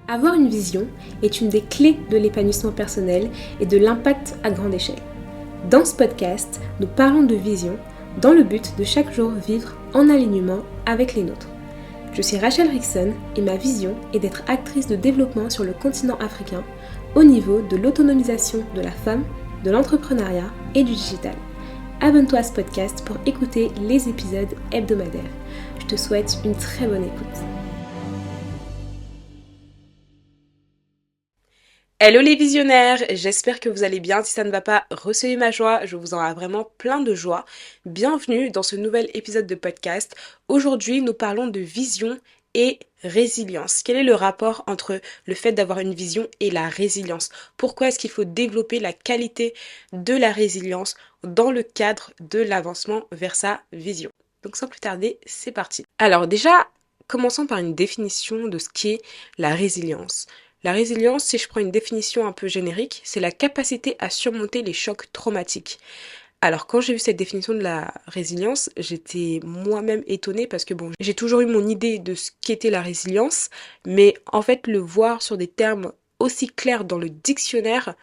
Avoir une vision est une des clés de l'épanouissement personnel et de l'impact à grande échelle. Dans ce podcast, nous parlons de vision dans le but de chaque jour vivre en alignement avec les nôtres. Je suis Rachel Rickson et ma vision est d'être actrice de développement sur le continent africain au niveau de l'autonomisation de la femme, de l'entrepreneuriat et du digital. Abonne-toi à ce podcast pour écouter les épisodes hebdomadaires. Je te souhaite une très bonne écoute. Hello les visionnaires, j'espère que vous allez bien. Si ça ne va pas, recevez ma joie, je vous en ai vraiment plein de joie. Bienvenue dans ce nouvel épisode de podcast. Aujourd'hui, nous parlons de vision et résilience. Quel est le rapport entre le fait d'avoir une vision et la résilience? Pourquoi est-ce qu'il faut développer la qualité de la résilience dans le cadre de l'avancement vers sa vision? Donc sans plus tarder, c'est parti. Alors déjà, commençons par une définition de ce qu'est la résilience. La résilience, si je prends une définition un peu générique, c'est la capacité à surmonter les chocs traumatiques. Alors quand j'ai vu cette définition de la résilience, j'étais moi-même étonnée parce que bon, j'ai toujours eu mon idée de ce qu'était la résilience, mais en fait le voir sur des termes aussi clairs dans le dictionnaire,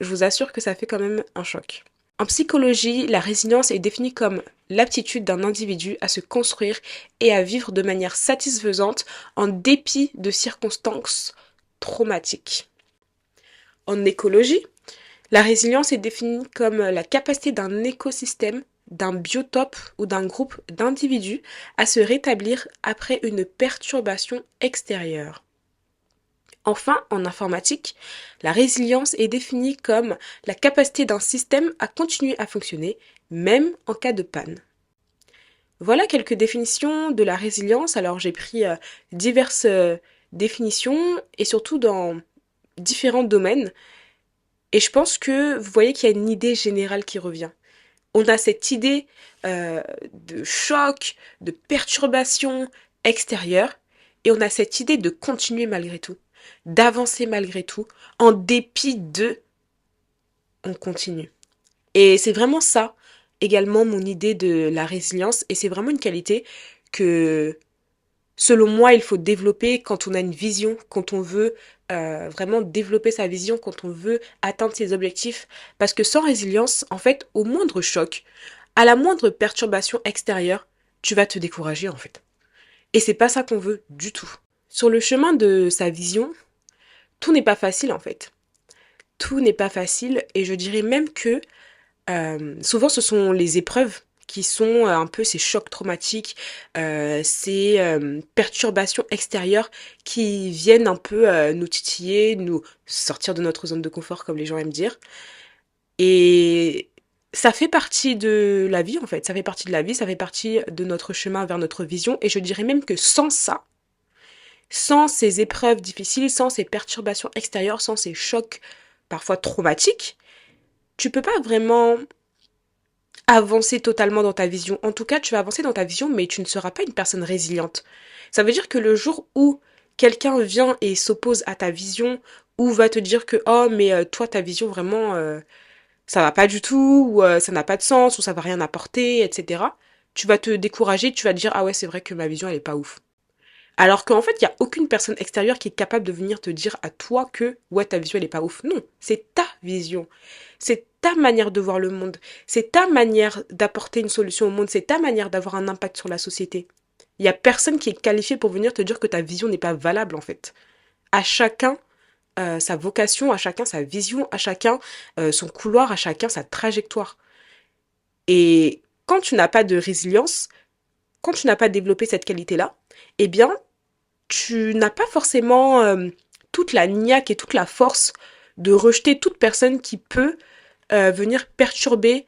je vous assure que ça fait quand même un choc. En psychologie, la résilience est définie comme l'aptitude d'un individu à se construire et à vivre de manière satisfaisante en dépit de circonstances traumatique. En écologie, la résilience est définie comme la capacité d'un écosystème, d'un biotope ou d'un groupe d'individus à se rétablir après une perturbation extérieure. Enfin, en informatique, la résilience est définie comme la capacité d'un système à continuer à fonctionner, même en cas de panne. Voilà quelques définitions de la résilience. Alors j'ai pris diverses définitions et surtout dans différents domaines. Et je pense que vous voyez qu'il y a une idée générale qui revient. On a cette idée de choc, de perturbation extérieure et on a cette idée de continuer malgré tout, d'avancer malgré tout, en dépit de, on continue. Et c'est vraiment ça également mon idée de la résilience et c'est vraiment une qualité que selon moi, il faut développer quand on a une vision, quand on veut vraiment développer sa vision, quand on veut atteindre ses objectifs. Parce que sans résilience, en fait, au moindre choc, à la moindre perturbation extérieure, tu vas te décourager en fait. Et c'est pas ça qu'on veut du tout. Sur le chemin de sa vision, tout n'est pas facile en fait. Tout n'est pas facile et je dirais même que souvent ce sont les épreuves qui sont un peu ces chocs traumatiques, ces perturbations extérieures qui viennent un peu nous titiller, nous sortir de notre zone de confort, comme les gens aiment dire. Et ça fait partie de la vie, en fait. Ça fait partie de la vie, ça fait partie de notre chemin vers notre vision. Et je dirais même que sans ça, sans ces épreuves difficiles, sans ces perturbations extérieures, sans ces chocs parfois traumatiques, tu peux pas vraiment avancer totalement dans ta vision. En tout cas, tu vas avancer dans ta vision, mais tu ne seras pas une personne résiliente. Ça veut dire que le jour où quelqu'un vient et s'oppose à ta vision, ou va te dire que oh mais toi ta vision vraiment ça va pas du tout, ou ça n'a pas de sens, ou ça va rien apporter, etc. Tu vas te décourager, tu vas te dire ah ouais c'est vrai que ma vision elle est pas ouf. Alors qu'en fait, il n'y a aucune personne extérieure qui est capable de venir te dire à toi que ouais, ta vision elle est pas ouf. Non, c'est ta vision. C'est ta manière de voir le monde. C'est ta manière d'apporter une solution au monde. C'est ta manière d'avoir un impact sur la société. Il n'y a personne qui est qualifié pour venir te dire que ta vision n'est pas valable en fait. À chacun sa vocation, à chacun sa vision, à chacun son couloir, à chacun sa trajectoire. Et quand tu n'as pas de résilience, quand tu n'as pas développé cette qualité-là, eh bien, tu n'as pas forcément toute la niaque et toute la force de rejeter toute personne qui peut venir perturber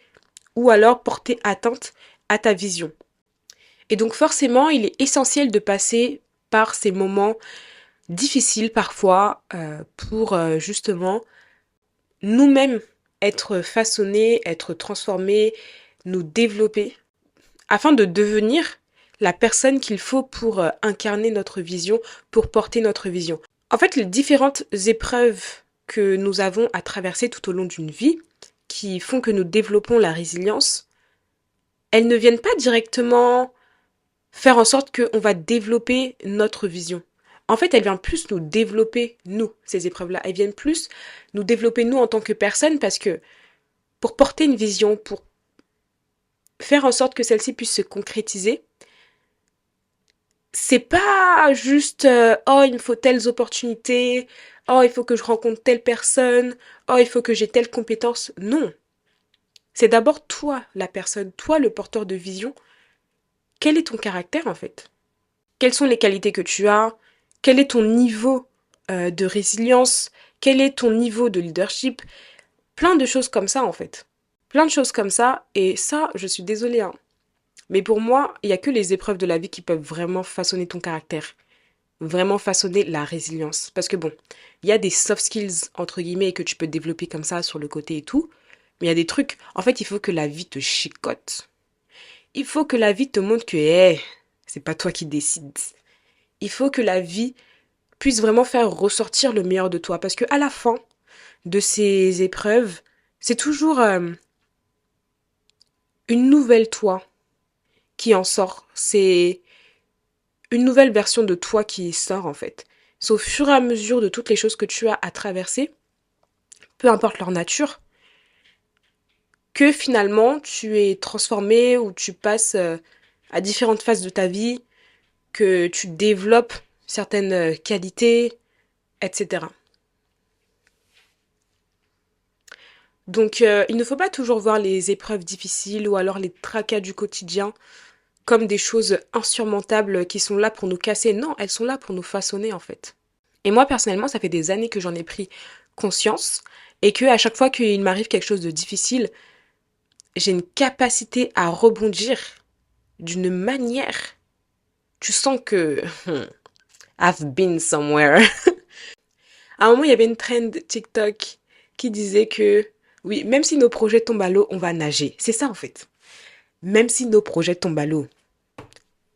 ou alors porter atteinte à ta vision. Et donc forcément, il est essentiel de passer par ces moments difficiles parfois pour justement nous-mêmes être façonnés, être transformés, nous développer afin de devenir la personne qu'il faut pour incarner notre vision, pour porter notre vision. En fait, les différentes épreuves que nous avons à traverser tout au long d'une vie, qui font que nous développons la résilience, elles ne viennent pas directement faire en sorte qu'on va développer notre vision. En fait, elles viennent plus nous développer, nous, ces épreuves-là. Elles viennent plus nous développer, nous, en tant que personne, parce que pour porter une vision, pour faire en sorte que celle-ci puisse se concrétiser, c'est pas juste oh, il me faut telles opportunités, oh, il faut que je rencontre telle personne, oh, il faut que j'ai telle compétence. Non. C'est d'abord toi, la personne, toi, le porteur de vision. Quel est ton caractère, en fait? Quelles sont les qualités que tu as? Quel est ton niveau de résilience? Quel est ton niveau de leadership? Plein de choses comme ça, en fait. Plein de choses comme ça. Et ça, je suis désolée, hein. Mais pour moi, il n'y a que les épreuves de la vie qui peuvent vraiment façonner ton caractère. Vraiment façonner la résilience. Parce que bon, il y a des soft skills, entre guillemets, que tu peux développer comme ça sur le côté et tout. Mais il y a des trucs, en fait, il faut que la vie te chicote. Il faut que la vie te montre que, c'est pas toi qui décides. Il faut que la vie puisse vraiment faire ressortir le meilleur de toi. Parce que à la fin de ces épreuves, c'est toujours une nouvelle toi qui en sort. C'est une nouvelle version de toi qui sort en fait. C'est au fur et à mesure de toutes les choses que tu as à traverser, peu importe leur nature, que finalement tu es transformé ou tu passes à différentes phases de ta vie, que tu développes certaines qualités, etc. Donc il ne faut pas toujours voir les épreuves difficiles ou alors les tracas du quotidien comme des choses insurmontables qui sont là pour nous casser. Non, elles sont là pour nous façonner en fait. Et moi personnellement, ça fait des années que j'en ai pris conscience et que à chaque fois qu'il m'arrive quelque chose de difficile, j'ai une capacité à rebondir d'une manière. Tu sens que I've been somewhere. À un moment, il y avait une trend TikTok qui disait que oui, même si nos projets tombent à l'eau, on va nager. C'est ça en fait. Même si nos projets tombent à l'eau,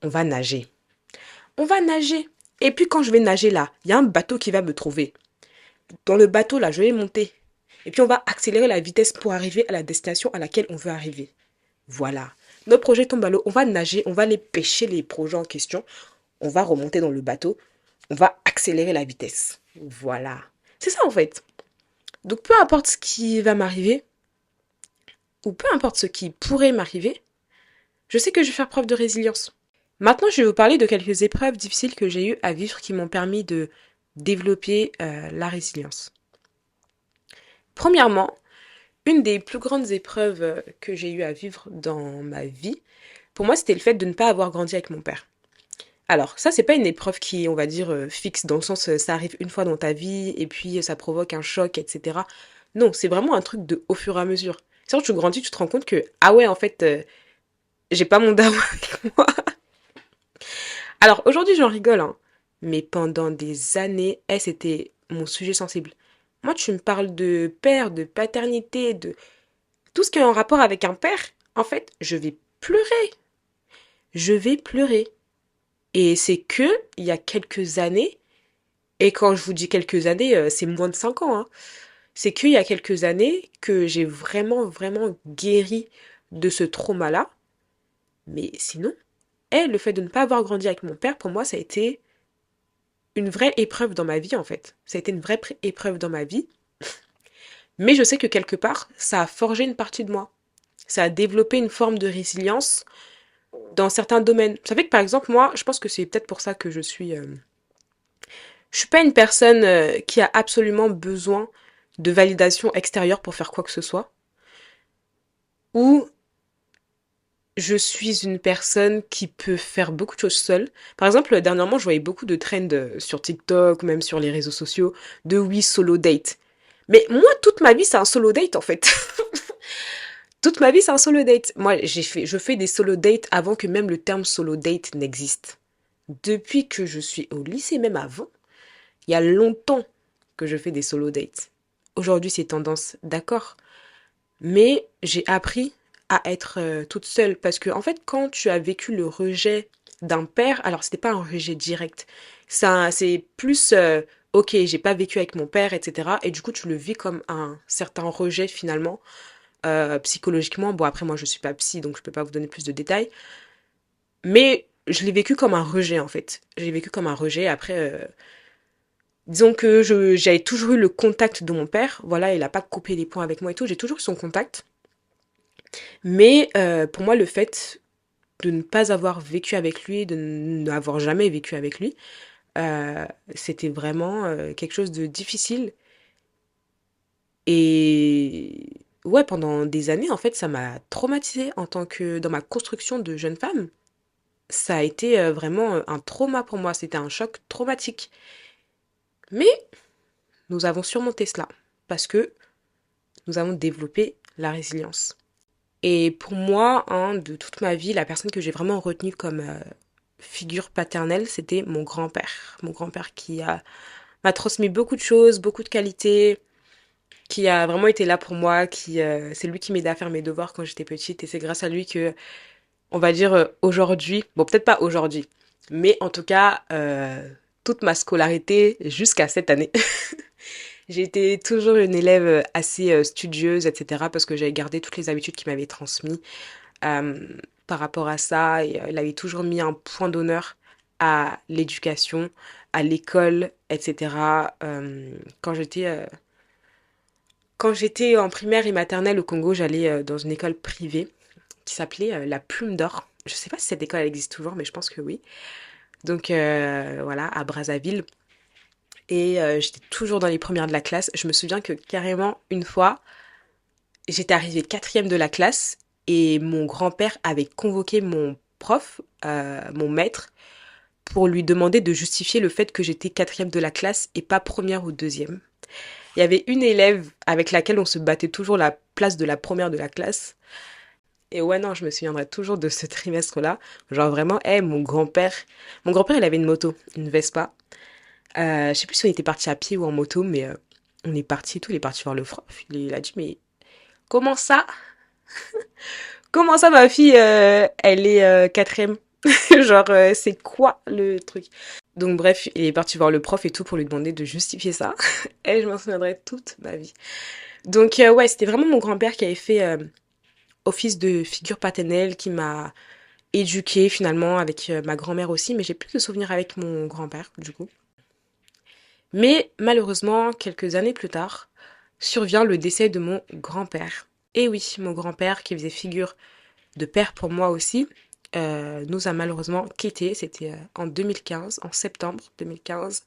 on va nager. On va nager. Et puis quand je vais nager là, il y a un bateau qui va me trouver. Dans le bateau là, je vais monter. Et puis on va accélérer la vitesse pour arriver à la destination à laquelle on veut arriver. Voilà. Nos projets tombent à l'eau, on va nager, on va aller pêcher les projets en question. On va remonter dans le bateau. On va accélérer la vitesse. Voilà. C'est ça en fait. Donc peu importe ce qui va m'arriver, ou peu importe ce qui pourrait m'arriver, je sais que je vais faire preuve de résilience. Maintenant, je vais vous parler de quelques épreuves difficiles que j'ai eues à vivre qui m'ont permis de développer la résilience. Premièrement, une des plus grandes épreuves que j'ai eues à vivre dans ma vie, pour moi, c'était le fait de ne pas avoir grandi avec mon père. Alors, ça, c'est pas une épreuve qui, on va dire, fixe, dans le sens, ça arrive une fois dans ta vie, et puis ça provoque un choc, etc. Non, c'est vraiment un truc de au fur et à mesure. C'est quand tu grandis, tu te rends compte que, ah ouais, en fait, j'ai pas mon daron avec moi. Alors, aujourd'hui, j'en rigole, hein. Mais pendant des années, c'était mon sujet sensible. Moi, tu me parles de père, de paternité, de tout ce qui est en rapport avec un père. En fait, je vais pleurer. Je vais pleurer. Et c'est que, il y a quelques années, et quand je vous dis quelques années, c'est moins de 5 ans, hein. C'est qu'il y a quelques années que j'ai vraiment, vraiment guéri de ce trauma-là. Mais sinon, le fait de ne pas avoir grandi avec mon père, pour moi, ça a été une vraie épreuve dans ma vie, en fait. Ça a été une vraie épreuve dans ma vie. Mais je sais que quelque part, ça a forgé une partie de moi. Ça a développé une forme de résilience dans certains domaines. Vous savez que, par exemple, moi, je pense que c'est peut-être pour ça que je suis... je suis pas une personne qui a absolument besoin de validation extérieure pour faire quoi que ce soit. Ou je suis une personne qui peut faire beaucoup de choses seule. Par exemple, dernièrement, je voyais beaucoup de trends sur TikTok, même sur les réseaux sociaux, de oui, solo date. Mais moi, toute ma vie, c'est un solo date, en fait. Toute ma vie, c'est un solo date. Moi, je fais des solo dates avant que même le terme solo date n'existe. Depuis que je suis au lycée, même avant, il y a longtemps que je fais des solo dates. Aujourd'hui, c'est tendance, d'accord. Mais j'ai appris à être toute seule parce que en fait quand tu as vécu le rejet d'un père, alors c'était pas un rejet direct, ça c'est plus ok, j'ai pas vécu avec mon père, etc. Et du coup tu le vis comme un certain rejet finalement psychologiquement. Bon après moi je suis pas psy donc je peux pas vous donner plus de détails, mais je l'ai vécu comme un rejet en fait. Je l'ai vécu comme un rejet. Après, disons que j'avais toujours eu le contact de mon père. Voilà, il a pas coupé les ponts avec moi et tout. J'ai toujours eu son contact. Mais pour moi, le fait de ne pas avoir vécu avec lui, de n'avoir jamais vécu avec lui, euh, c'était vraiment quelque chose de difficile. Et ouais, pendant des années, en fait, ça m'a traumatisée en tant que dans ma construction de jeune femme. Ça a été vraiment un trauma pour moi. C'était un choc traumatique. Mais nous avons surmonté cela parce que nous avons développé la résilience. Et pour moi, hein, de toute ma vie, la personne que j'ai vraiment retenue comme figure paternelle, c'était mon grand-père. Mon grand-père qui m'a transmis beaucoup de choses, beaucoup de qualités, qui a vraiment été là pour moi, c'est lui qui m'aidait à faire mes devoirs quand j'étais petite et c'est grâce à lui que, on va dire aujourd'hui, bon peut-être pas aujourd'hui, mais en tout cas toute ma scolarité jusqu'à cette année. J'ai été toujours une élève assez studieuse, etc. parce que j'avais gardé toutes les habitudes qu'il m'avait transmises euh, par rapport à ça. Et, il avait toujours mis un point d'honneur à l'éducation, à l'école, etc. Quand j'étais en primaire et maternelle au Congo, j'allais dans une école privée qui s'appelait la Plume d'Or. Je sais pas si cette école elle existe toujours, mais je pense que oui. Donc voilà, à Brazzaville. Et j'étais toujours dans les premières de la classe. Je me souviens que carrément une fois, j'étais arrivée quatrième de la classe et mon grand-père avait convoqué mon prof, mon maître, pour lui demander de justifier le fait que j'étais quatrième de la classe et pas première ou deuxième. Il y avait une élève avec laquelle on se battait toujours la place de la première de la classe. Et ouais, non, je me souviendrai toujours de ce trimestre-là. Genre vraiment, mon grand-père, il avait une moto, une Vespa. Je sais plus si on était parti à pied ou en moto, mais on est parti et tout. Il est parti voir le prof. Il a dit, mais comment ça? Comment ça, ma fille, elle est quatrième? Genre, c'est quoi le truc? Donc bref, il est parti voir le prof et tout pour lui demander de justifier ça. Et je m'en souviendrai toute ma vie. Donc ouais, c'était vraiment mon grand-père qui avait fait office de figure paternelle, qui m'a éduquée finalement avec ma grand-mère aussi, mais j'ai plus de souvenirs avec mon grand-père du coup. Mais malheureusement, quelques années plus tard, survient le décès de mon grand-père. Et oui, mon grand-père qui faisait figure de père pour moi aussi, nous a malheureusement quittés. C'était en 2015, en septembre 2015.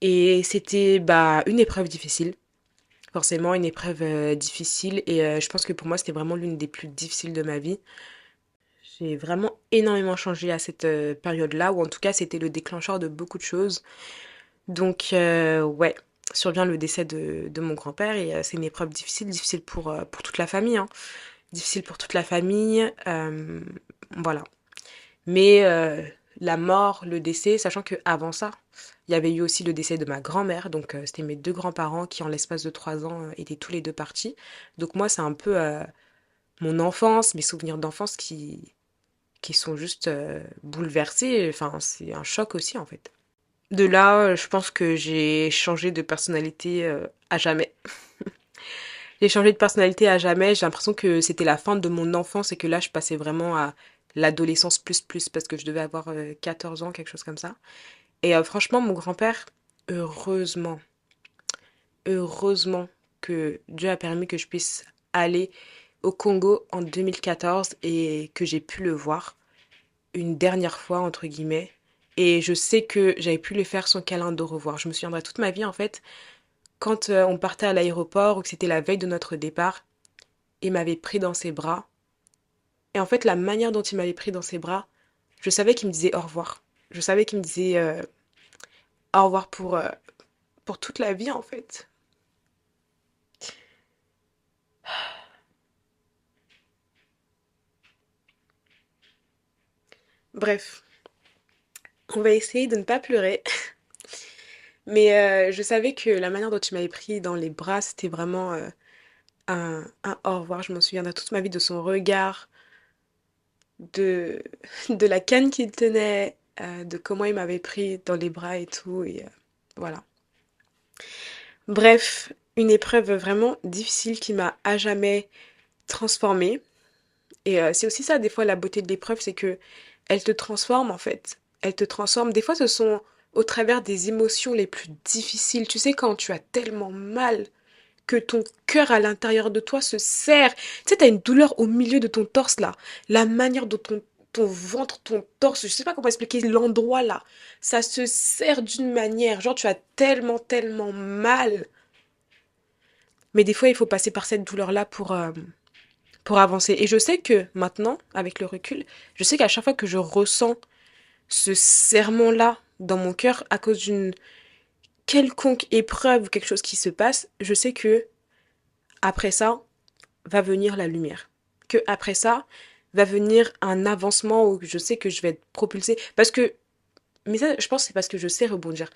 Et c'était bah, une épreuve difficile. Forcément, une épreuve difficile. Et je pense que pour moi, c'était vraiment l'une des plus difficiles de ma vie. J'ai vraiment énormément changé à cette période-là, ou en tout cas, c'était le déclencheur de beaucoup de choses. Donc, ouais, survient le décès de mon grand-père et c'est une épreuve difficile, difficile pour toute la famille, hein. Difficile pour toute la famille, voilà. Mais la mort, le décès, sachant que avant ça, il y avait eu aussi le décès de ma grand-mère, donc c'était mes deux grands-parents qui, en l'espace de 3 ans, étaient tous les deux partis. Donc moi, c'est un peu mon enfance, mes souvenirs d'enfance qui sont juste bouleversés. Enfin, c'est un choc aussi, en fait. De là, je pense que j'ai changé de personnalité à jamais. J'ai changé de personnalité à jamais. J'ai l'impression que c'était la fin de mon enfance et que là, je passais vraiment à l'adolescence plus plus parce que je devais avoir 14 ans, quelque chose comme ça. Et franchement, mon grand-père, heureusement, heureusement que Dieu a permis que je puisse aller au Congo en 2014 et que j'ai pu le voir une dernière fois, entre guillemets. Et je sais que j'avais pu lui faire son câlin de revoir. Je me souviendrai toute ma vie, en fait, quand on partait à l'aéroport ou que c'était la veille de notre départ, il m'avait pris dans ses bras. Et en fait, la manière dont il m'avait pris dans ses bras, je savais qu'il me disait au revoir. Je savais qu'il me disait au revoir pour toute la vie, en fait. Bref, on va essayer de ne pas pleurer. Mais je savais que la manière dont il m'avait pris dans les bras, c'était vraiment un au revoir. Je m'en souviendrai toute ma vie de son regard, de, de la canne qu'il tenait, de comment il m'avait pris dans les bras et tout. Et voilà. Bref, une épreuve vraiment difficile qui m'a à jamais transformée. Et c'est aussi ça, des fois, la beauté de l'épreuve, c'est que elle te transforme en fait. Elle te transforme. Des fois, ce sont au travers des émotions les plus difficiles. Tu sais, quand tu as tellement mal que ton cœur à l'intérieur de toi se serre. Tu sais, t'as une douleur au milieu de ton torse là. La manière dont ton ventre, ton torse, je sais pas comment expliquer l'endroit là. Ça se serre d'une manière. Genre, tu as tellement, tellement mal. Mais des fois, il faut passer par cette douleur-là pour avancer. Et je sais que maintenant, avec le recul, je sais qu'à chaque fois que je ressens ce serrement-là dans mon cœur à cause d'une quelconque épreuve ou quelque chose qui se passe, je sais que après ça va venir la lumière. Que après ça va venir un avancement où je sais que je vais être propulsée. Parce que, mais ça, je pense que c'est parce que je sais rebondir.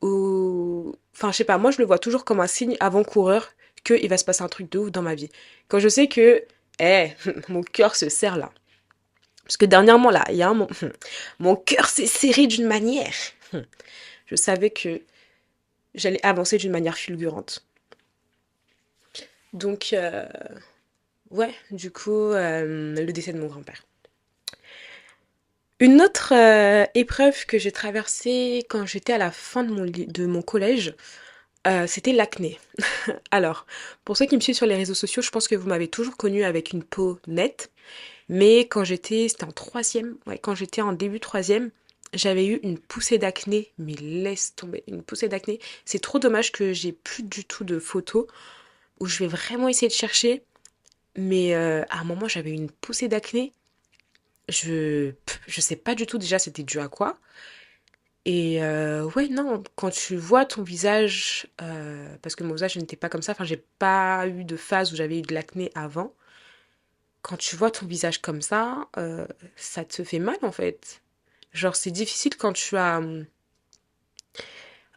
Ou, enfin, je sais pas, moi je le vois toujours comme un signe avant-coureur qu'il va se passer un truc de ouf dans ma vie. Quand je sais que, mon cœur se serre là. Parce que dernièrement là, il y a mon cœur s'est serré d'une manière. Je savais que j'allais avancer d'une manière fulgurante. Donc, ouais, du coup, le décès de mon grand-père. Une autre épreuve que j'ai traversée quand j'étais à la fin de mon collège, c'était l'acné. Alors, pour ceux qui me suivent sur les réseaux sociaux, je pense que vous m'avez toujours connue avec une peau nette. Mais c'était en troisième, ouais, quand j'étais en début troisième, j'avais eu une poussée d'acné, mais laisse tomber, une poussée d'acné. C'est trop dommage que j'ai plus du tout de photos où je vais vraiment essayer de chercher. Mais à un moment, j'avais une poussée d'acné. Je sais pas du tout déjà c'était dû à quoi. Et ouais, non, quand tu vois ton visage, parce que mon visage n'était pas comme ça, enfin, j'ai pas eu de phase où j'avais eu de l'acné avant. Quand tu vois ton visage comme ça te fait mal en fait. Genre, c'est difficile quand tu as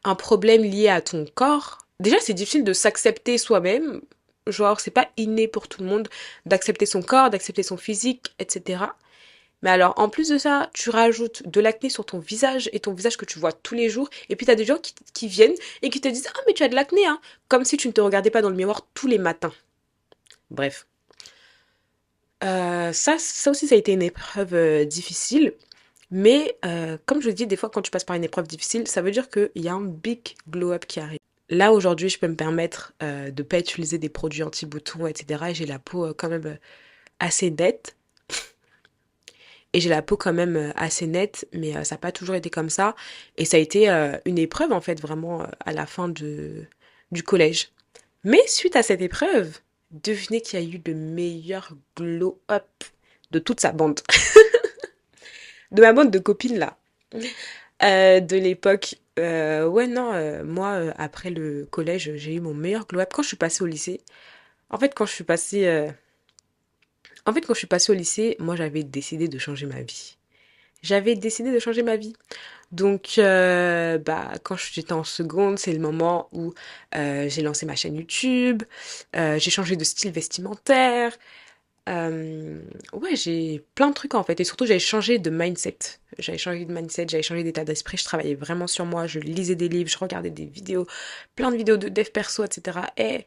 un problème lié à ton corps. Déjà, c'est difficile de s'accepter soi-même. Genre, c'est pas inné pour tout le monde d'accepter son corps, d'accepter son physique, etc. Mais alors, en plus de ça, tu rajoutes de l'acné sur ton visage et ton visage que tu vois tous les jours. Et puis, t'as des gens qui viennent et qui te disent: Ah, mais tu as de l'acné, hein. Comme si tu ne te regardais pas dans le miroir tous les matins. Bref. Ça aussi, ça a été une épreuve difficile. Mais comme je le dis, des fois, quand tu passes par une épreuve difficile, ça veut dire qu'il y a un big glow-up qui arrive. Là, aujourd'hui, je peux me permettre de ne pas utiliser des produits anti-boutons, etc. Et j'ai la peau quand même assez nette. Et j'ai la peau quand même assez nette, mais ça n'a pas toujours été comme ça. Et ça a été une épreuve, en fait, vraiment, à la fin du collège. Mais suite à cette épreuve, devinez qui a eu le meilleur glow-up de toute sa bande. De ma bande de copines, là. De l'époque. Ouais, non, moi, après le collège, j'ai eu mon meilleur glow-up quand je suis passée au lycée. En fait, quand je suis passée au lycée, moi, j'avais décidé de changer ma vie. J'avais décidé de changer ma vie. Donc, bah, quand j'étais en seconde, c'est le moment où j'ai lancé ma chaîne YouTube, j'ai changé de style vestimentaire. Ouais, j'ai plein de trucs en fait. Et surtout, j'avais changé de mindset. J'avais changé d'état d'esprit. Je travaillais vraiment sur moi. Je lisais des livres, je regardais des vidéos, plein de vidéos de dev perso, etc. Et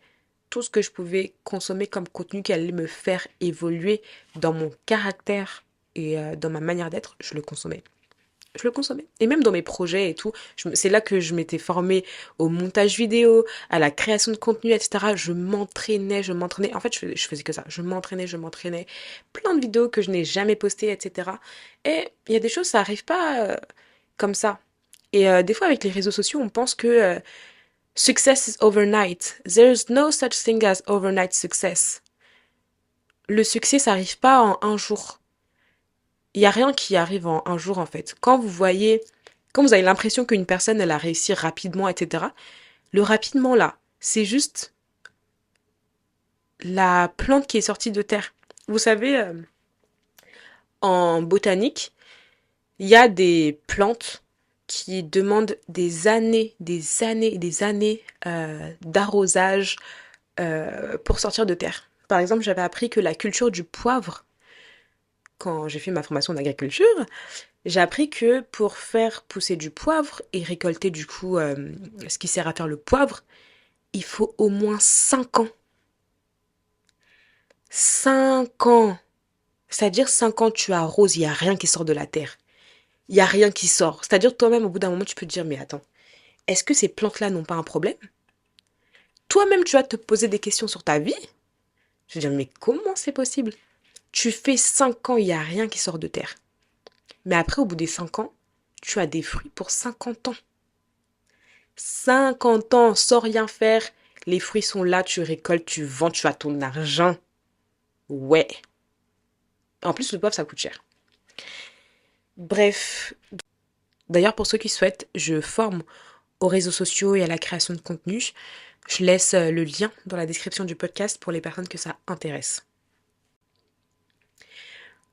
tout ce que je pouvais consommer comme contenu qui allait me faire évoluer dans mon caractère et dans ma manière d'être, je le consommais. Je le consommais. Et même dans mes projets et tout, c'est là que je m'étais formée au montage vidéo, à la création de contenu, etc. Je m'entraînais. En fait, je faisais que ça. Je m'entraînais, je m'entraînais. Plein de vidéos que je n'ai jamais postées, etc. Et il y a des choses, ça arrive pas comme ça. Et des fois, avec les réseaux sociaux, on pense que success is overnight. There's no such thing as overnight success. Le succès, ça arrive pas en un jour. Il n'y a rien qui arrive en un jour en fait. Quand vous avez l'impression qu'une personne elle a réussi rapidement, etc. Le rapidement là, c'est juste la plante qui est sortie de terre. Vous savez, en botanique, il y a des plantes qui demandent des années, des années d'arrosage pour sortir de terre. Par exemple, j'avais appris que la culture du poivre, quand j'ai fait ma formation d'agriculture, j'ai appris que pour faire pousser du poivre et récolter du coup ce qui sert à faire le poivre, il faut au moins 5 ans. 5 ans! C'est-à-dire 5 ans, tu arroses, il n'y a rien qui sort de la terre. Il n'y a rien qui sort. C'est-à-dire toi-même, au bout d'un moment, tu peux te dire, mais attends, est-ce que ces plantes-là n'ont pas un problème? Toi-même, tu vas te poser des questions sur ta vie. Je veux dire, mais comment c'est possible? Tu fais 5 ans, il n'y a rien qui sort de terre. Mais après, au bout des 5 ans, tu as des fruits pour 50 ans. 50 ans sans rien faire. Les fruits sont là, tu récoltes, tu vends, tu as ton argent. Ouais. En plus, le poivre, ça coûte cher. Bref. D'ailleurs, pour ceux qui souhaitent, je forme aux réseaux sociaux et à la création de contenu. Je laisse le lien dans la description du podcast pour les personnes que ça intéresse.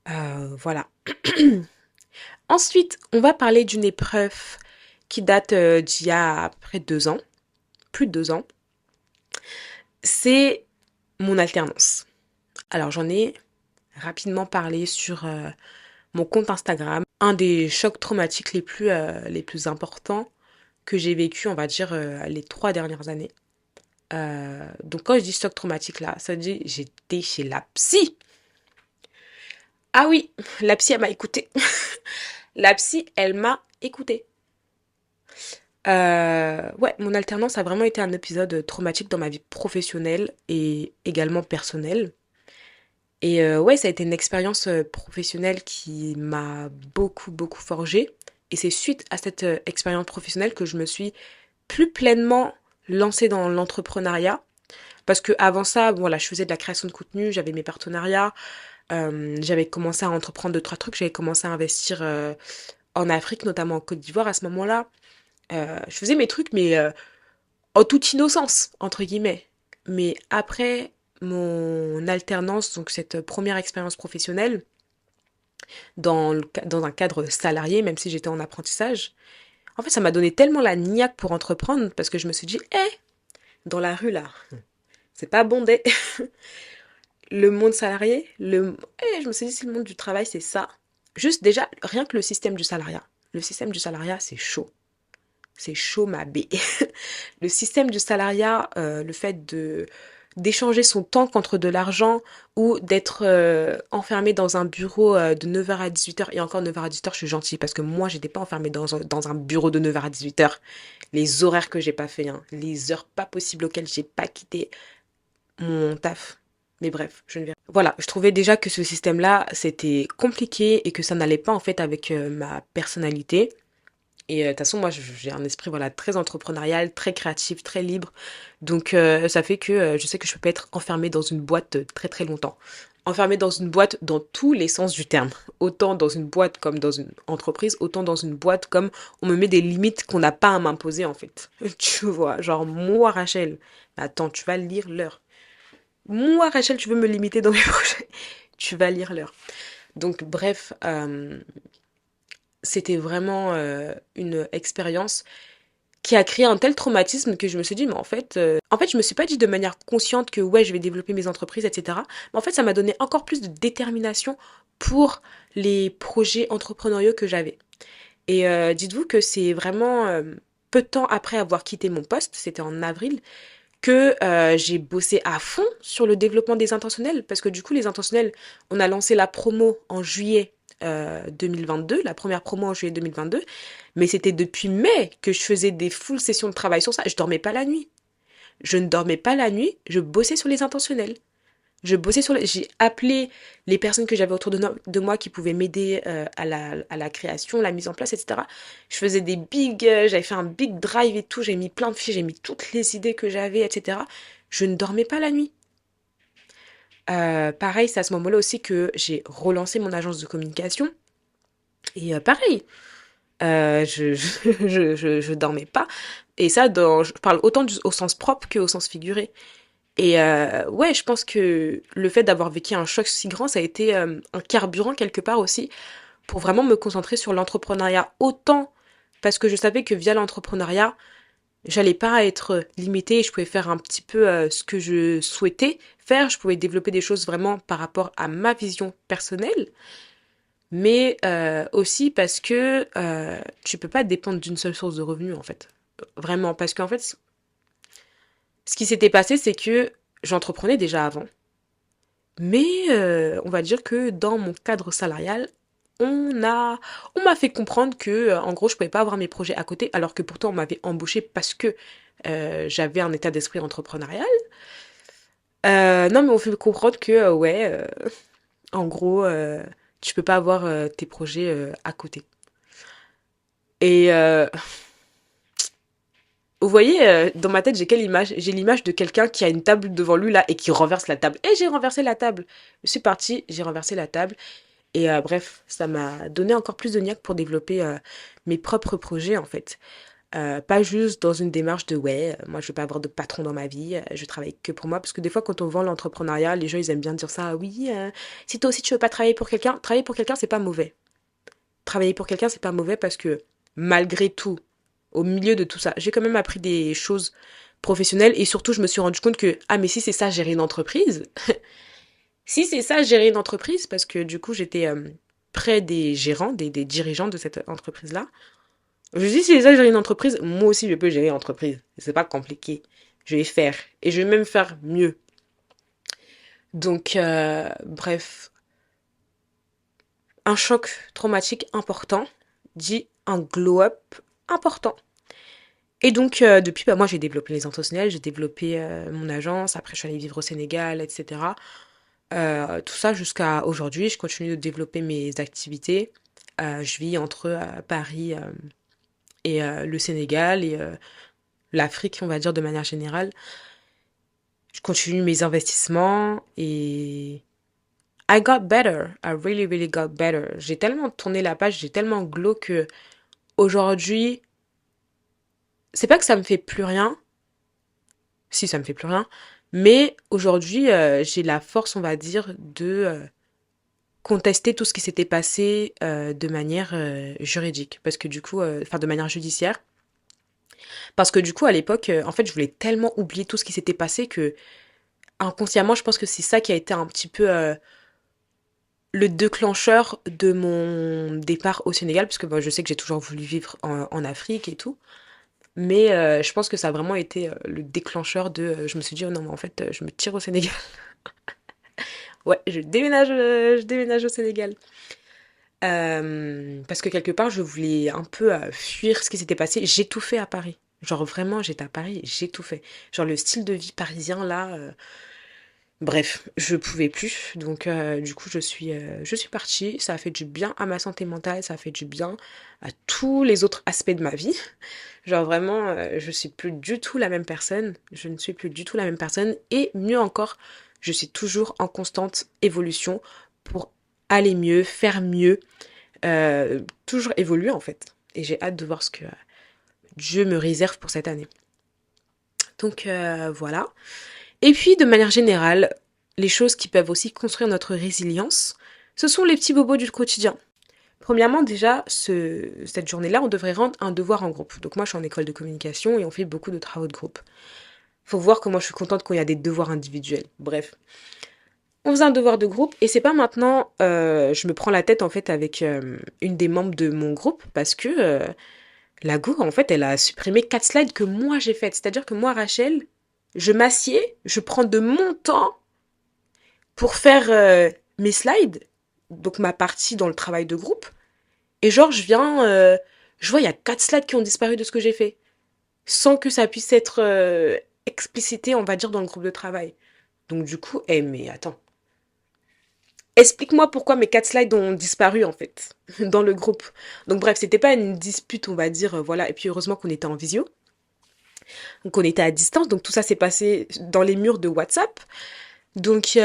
Voilà. Ensuite, on va parler d'une épreuve qui date d'il y a à peu près 2 ans, plus de 2 ans. C'est mon alternance. Alors, j'en ai rapidement parlé sur mon compte Instagram. Un des chocs traumatiques les plus importants que j'ai vécu, on va dire, les 3 dernières années. Donc, quand je dis choc traumatique, là, ça veut dire j'étais chez la psy. Ah oui, la psy, elle m'a écouté. La psy, elle m'a écouté. Ouais, mon alternance a vraiment été un épisode traumatique dans ma vie professionnelle et également personnelle. Et ouais, ça a été une expérience professionnelle qui m'a beaucoup, beaucoup forgée. Et c'est suite à cette expérience professionnelle que je me suis plus pleinement lancée dans l'entrepreneuriat. Parce que avant ça, bon, voilà, je faisais de la création de contenu, j'avais mes partenariats, j'avais commencé à entreprendre 2, 3 trucs, j'avais commencé à investir en Afrique, notamment en Côte d'Ivoire à ce moment-là. Je faisais mes trucs, mais en toute innocence, entre guillemets. Mais après mon alternance, donc cette première expérience professionnelle, dans un cadre salarié, même si j'étais en apprentissage, en fait, ça m'a donné tellement la niaque pour entreprendre, parce que je me suis dit, dans la rue, là, c'est pas bondé. Le monde salarié, je me suis dit, si le monde du travail, c'est ça. Juste déjà, rien que le système du salariat. Le système du salariat, c'est chaud. C'est chaud, ma bé. Le système du salariat, le fait d'échanger son temps contre de l'argent ou d'être enfermé dans un bureau de 9h à 18h. Et encore 9h à 18h, je suis gentille parce que moi, j'étais pas enfermée dans un bureau de 9h à 18h. Les horaires que j'ai pas fait, hein, les heures pas possibles auxquelles j'ai pas quitté mon taf. Mais bref, je ne vais. Voilà, je trouvais déjà que ce système-là, c'était compliqué et que ça n'allait pas en fait avec ma personnalité. Et de toute façon, moi, j'ai un esprit voilà très entrepreneurial, très créatif, très libre. Donc, ça fait que je sais que je peux pas être enfermée dans une boîte très très longtemps. Enfermée dans une boîte dans tous les sens du terme. Autant dans une boîte comme dans une entreprise, autant dans une boîte comme on me met des limites qu'on n'a pas à m'imposer en fait. Tu vois, genre moi Rachel, attends, tu vas lire l'heure. Moi Rachel, tu veux me limiter dans mes projets, tu vas lire l'heure. Donc bref, c'était vraiment une expérience qui a créé un tel traumatisme que je me suis dit, mais en fait, je me suis pas dit de manière consciente que ouais, je vais développer mes entreprises, etc. Mais en fait, ça m'a donné encore plus de détermination pour les projets entrepreneuriaux que j'avais. Et dites-vous que c'est vraiment peu de temps après avoir quitté mon poste, c'était en avril, que j'ai bossé à fond sur le développement des intentionnels, parce que du coup, les intentionnels, on a lancé la promo en juillet 2022, la première promo en juillet 2022, mais c'était depuis mai que je faisais des full sessions de travail sur ça. Je dormais pas la nuit. Je ne dormais pas la nuit, je bossais sur les intentionnels. J'ai appelé les personnes que j'avais autour de moi qui pouvaient m'aider à la création, la mise en place, etc. Je faisais j'avais fait un big drive et tout, j'ai mis plein de fiches, j'ai mis toutes les idées que j'avais, etc. Je ne dormais pas la nuit. Pareil, c'est à ce moment-là aussi que j'ai relancé mon agence de communication. Et pareil, je dormais pas. Et ça, je parle autant au sens propre qu'au sens figuré. Et ouais, je pense que le fait d'avoir vécu un choc si grand, ça a été un carburant quelque part aussi pour vraiment me concentrer sur l'entrepreneuriat. Autant parce que je savais que via l'entrepreneuriat, j'allais pas être limitée, je pouvais faire un petit peu ce que je souhaitais faire, je pouvais développer des choses vraiment par rapport à ma vision personnelle, mais aussi parce que tu peux pas dépendre d'une seule source de revenus en fait. Vraiment, parce qu'en fait, ce qui s'était passé, c'est que j'entreprenais déjà avant. Mais on va dire que dans mon cadre salarial, on a, on m'a fait comprendre que, en gros, je pouvais pas avoir mes projets à côté, alors que pourtant on m'avait embauché parce que j'avais un état d'esprit entrepreneurial. Non, mais on fait comprendre que, ouais, en gros, tu peux pas avoir tes projets à côté. Et vous voyez, dans ma tête, j'ai quelle image? J'ai l'image de quelqu'un qui a une table devant lui là et qui renverse la table. Et j'ai renversé la table. Je suis partie, j'ai renversé la table. Et bref, ça m'a donné encore plus de niaque pour développer mes propres projets en fait. Pas juste dans une démarche de ouais, moi je veux pas avoir de patron dans ma vie, je travaille que pour moi. Parce que des fois, quand on vend l'entrepreneuriat, les gens ils aiment bien dire ça. Oui, si toi aussi tu veux pas travailler pour quelqu'un, c'est pas mauvais. Travailler pour quelqu'un, c'est pas mauvais parce que malgré tout, au milieu de tout ça, j'ai quand même appris des choses professionnelles et surtout je me suis rendu compte que ah mais si c'est ça gérer une entreprise, si c'est ça gérer une entreprise parce que du coup j'étais près des gérants, des dirigeants de cette entreprise-là. Je dis si c'est ça gérer une entreprise, moi aussi je peux gérer une entreprise. C'est pas compliqué. Je vais faire et je vais même faire mieux. Donc bref, un choc traumatique important dit un glow-up important. Et donc, depuis, bah, moi, j'ai développé les intentionnels, j'ai développé mon agence, après, je suis allée vivre au Sénégal, etc. Tout ça jusqu'à aujourd'hui, je continue de développer mes activités. Je vis entre Paris et le Sénégal et l'Afrique, on va dire, de manière générale. Je continue mes investissements et I got better. I really, really got better. J'ai tellement tourné la page, j'ai tellement glow que aujourd'hui, c'est pas que ça me fait plus rien, si ça me fait plus rien, mais aujourd'hui, j'ai la force, on va dire, de contester tout ce qui s'était passé de manière juridique, parce que du coup, enfin de manière judiciaire, parce que du coup, à l'époque, en fait, je voulais tellement oublier tout ce qui s'était passé que inconsciemment, je pense que c'est ça qui a été un petit peu le déclencheur de mon départ au Sénégal, parce que bon, je sais que j'ai toujours voulu vivre en Afrique et tout. Mais je pense que ça a vraiment été le déclencheur de... je me suis dit, oh non, mais en fait, je me tire au Sénégal. Ouais, je déménage au Sénégal. Parce que quelque part, je voulais un peu fuir ce qui s'était passé. J'ai tout fait à Paris. Genre vraiment, j'étais à Paris, j'ai tout fait. Genre le style de vie parisien, là... bref, je pouvais plus. Donc du coup, je suis partie. Ça a fait du bien à ma santé mentale, ça a fait du bien à tous les autres aspects de ma vie. Genre vraiment, je suis plus du tout la même personne. Je ne suis plus du tout la même personne. Et mieux encore, je suis toujours en constante évolution pour aller mieux, faire mieux, toujours évoluer en fait. Et j'ai hâte de voir ce que Dieu me réserve pour cette année. Donc voilà. Et puis de manière générale, les choses qui peuvent aussi construire notre résilience, ce sont les petits bobos du quotidien. Premièrement, déjà, cette journée-là, on devrait rendre un devoir en groupe. Donc moi, je suis en école de communication et on fait beaucoup de travaux de groupe. Faut voir comment je suis contente quand il y a des devoirs individuels. Bref. On faisait un devoir de groupe et c'est pas maintenant, je me prends la tête en fait avec une des membres de mon groupe parce que la go, en fait, elle a supprimé 4 slides que moi j'ai faites. C'est-à-dire que moi, Rachel, je m'assieds, je prends de mon temps pour faire mes slides, donc ma partie dans le travail de groupe. Et genre, je vois, il y a 4 slides qui ont disparu de ce que j'ai fait, sans que ça puisse être explicité, on va dire, dans le groupe de travail. Donc du coup, mais attends, explique-moi pourquoi mes 4 slides ont disparu, en fait, dans le groupe. Donc bref, c'était pas une dispute, on va dire, voilà. Et puis heureusement qu'on était en visio, donc on était à distance, donc tout ça s'est passé dans les murs de WhatsApp. Donc,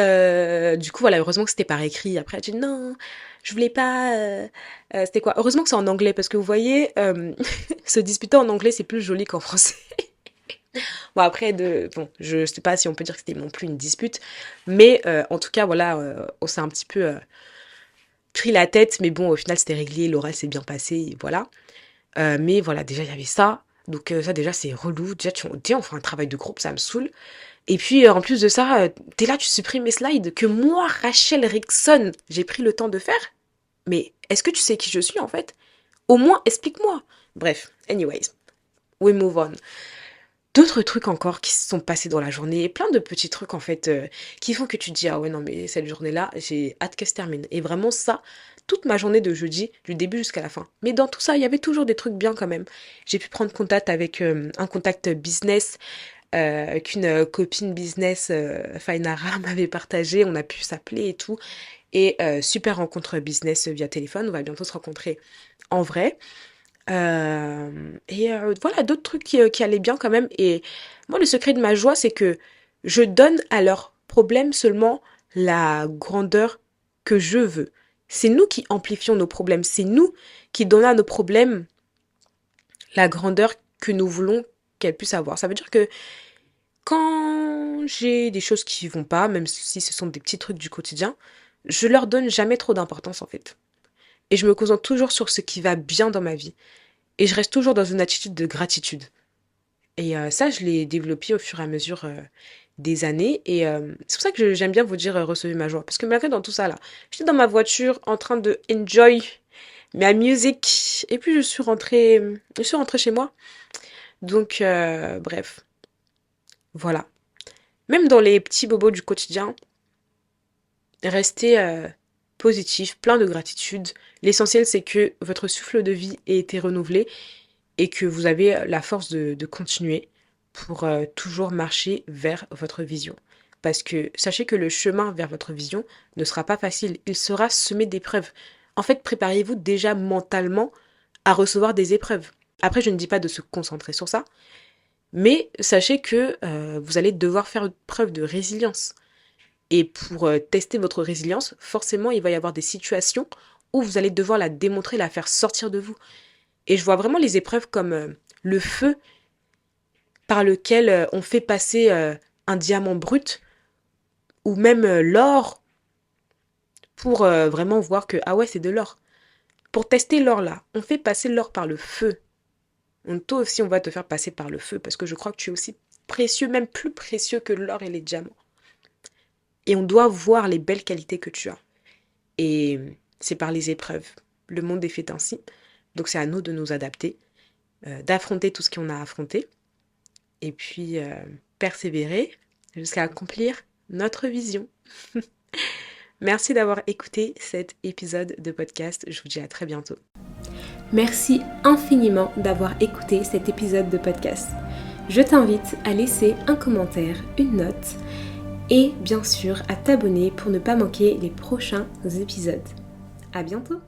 du coup, voilà, heureusement que c'était par écrit. Après, j'ai dit non, je voulais pas. C'était quoi? Heureusement que c'est en anglais, parce que vous voyez, se disputer en anglais, c'est plus joli qu'en français. Bon, après, bon, je sais pas si on peut dire que c'était non plus une dispute, mais en tout cas, voilà, on s'est un petit peu pris la tête, mais bon, au final, c'était réglé, l'oral s'est bien passé, et voilà. Mais voilà, déjà, il y avait ça. Donc, ça, déjà, c'est relou. Déjà, on fait un travail de groupe, ça me saoule. Et puis, en plus de ça, t'es là, tu supprimes mes slides que moi, Rachel Rickson, j'ai pris le temps de faire. Mais est-ce que tu sais qui je suis, en fait? Au moins, explique-moi. Bref, anyways, we move on. d'autres trucs encore qui se sont passés dans la journée, et plein de petits trucs en fait qui font que tu te dis ah ouais non mais cette journée-là, j'ai hâte qu'elle se termine. Et vraiment ça, toute ma journée de jeudi, du début jusqu'à la fin. Mais dans tout ça, il y avait toujours des trucs bien quand même. J'ai pu prendre contact avec un contact business qu'une copine business, Fainara, m'avait partagé. On a pu s'appeler et tout. Et super rencontre business via téléphone. On va bientôt se rencontrer en vrai. Voilà, d'autres trucs qui allaient bien quand même. Et moi, le secret de ma joie, c'est que je donne à leurs problèmes seulement la grandeur que je veux. C'est nous qui amplifions nos problèmes. C'est nous qui donnons à nos problèmes la grandeur que nous voulons qu'elles puissent avoir. Ça veut dire que quand j'ai des choses qui vont pas, même si ce sont des petits trucs du quotidien, je leur donne jamais trop d'importance en fait. Et je me concentre toujours sur ce qui va bien dans ma vie. Et je reste toujours dans une attitude de gratitude. Et ça, je l'ai développé au fur et à mesure des années. Et c'est pour ça que j'aime bien vous dire recevez ma joie. Parce que malgré dans tout ça là, j'étais dans ma voiture en train de enjoy ma musique. Et puis je suis rentrée chez moi. Donc bref, voilà. Même dans les petits bobos du quotidien, restez positif, plein de gratitude. L'essentiel, c'est que votre souffle de vie ait été renouvelé et que vous avez la force de continuer pour toujours marcher vers votre vision. Parce que sachez que le chemin vers votre vision ne sera pas facile, il sera semé d'épreuves. En fait, préparez-vous déjà mentalement à recevoir des épreuves. Après, je ne dis pas de se concentrer sur ça, mais sachez que vous allez devoir faire preuve de résilience. Et pour tester votre résilience, forcément, il va y avoir des situations où vous allez devoir la démontrer, la faire sortir de vous. Et je vois vraiment les épreuves comme le feu par lequel on fait passer un diamant brut ou même l'or pour vraiment voir que, ah ouais, c'est de l'or. Pour tester l'or là, on fait passer l'or par le feu. Toi aussi, on va te faire passer par le feu parce que je crois que tu es aussi précieux, même plus précieux que l'or et les diamants. Et on doit voir les belles qualités que tu as. Et c'est par les épreuves. Le monde est fait ainsi. Donc c'est à nous de nous adapter, d'affronter tout ce qu'on a affronté. Et puis persévérer jusqu'à accomplir notre vision. Merci d'avoir écouté cet épisode de podcast. Je vous dis à très bientôt. Merci infiniment d'avoir écouté cet épisode de podcast. Je t'invite à laisser un commentaire, une note et bien sûr à t'abonner pour ne pas manquer les prochains épisodes. À bientôt!